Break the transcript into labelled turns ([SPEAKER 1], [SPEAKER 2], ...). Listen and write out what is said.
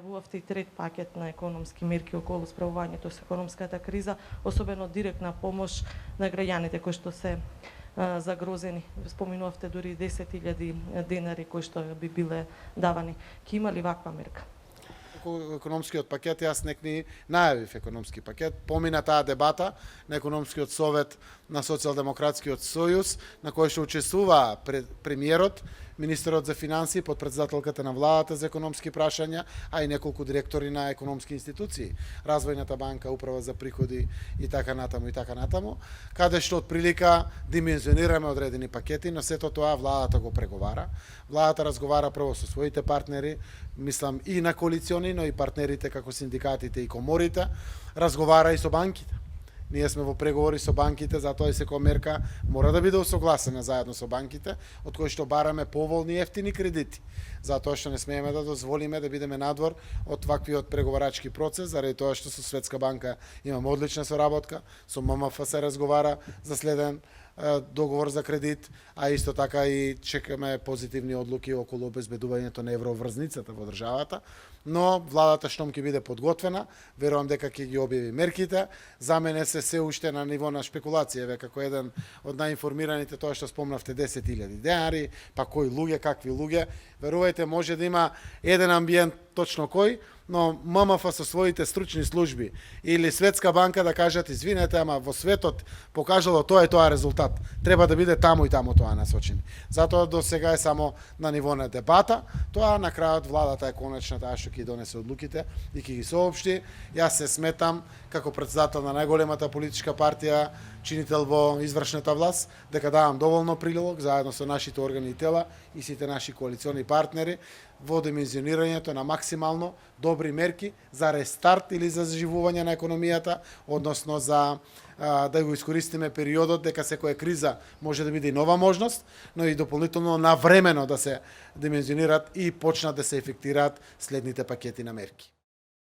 [SPEAKER 1] најавувавте и трет пакет на економски мерки околу справувањето со економската криза, особено директна помош на граѓаните кои што се загрозени. Споминувавте дури 10.000 денари кои што би биле давани. Ке има ли ваква мерка?
[SPEAKER 2] Економскиот пакет, јас некни најавив економски пакет. Помина таа дебата на економскиот совет на Социјалдемократскиот сојуз, на кој што учествува премиерот, министерот за финансии, подпредседателката на владата за економски прашања, а и неколку директори на економски институции, Развојната банка, Управа за приходи и така натаму, каде што од прилика димензионираме одредени пакети, но сето тоа владата го преговара. Владата разговара прво со своите партнери, мислам и на коалициони, но и партнерите како синдикатите и коморите, разговара и со банките. Ние сме во преговори со банките, затоа и секоја мерка мора да биде усогласена заедно со банките, од кои што бараме поволни ефтини кредити. Затоа што не смееме да дозволиме да бидеме надвор од ваквиот преговарачки процес, заради тоа што со Светска банка имаме одлична соработка, со ММФ се разговара за следен договор за кредит, а исто така и чекаме позитивни одлуки околу обезбедувањето на евроврзницата во државата, но владата штом ќе биде подготвена, верувам дека ќе ги објави мерките. За мене се уште на ниво на шпекулација, како еден од најинформираните, тоа што спомнавте 10.000 денари, па кои луѓе, какви луѓе. Верувајте, може да има еден амбиент точно кој, но ММФ со своите стручни служби или Светска банка да кажат извинете, ама во светот покажало тоа и тоа резултат. Треба да биде таму и таму тоа насочено. Затоа до сега е само на ниво на дебата, тоа на крајот владата е конечно таа што ќе донесе одлуките и ќе ги соопшти. Јас се сметам како претседател на најголемата политичка партија, чинител во извршната власт, дека давам доволно прилог заедно со нашите органи и тела и сите наши коалициони партнери во димензионирањето на максимално добри мерки за рестарт или за заживување на економијата, односно за да го искористиме периодот дека секоја криза може да биде и нова можност, но и дополнително навремено да се димензионираат и почнат да се ефектираат следните пакети на мерки.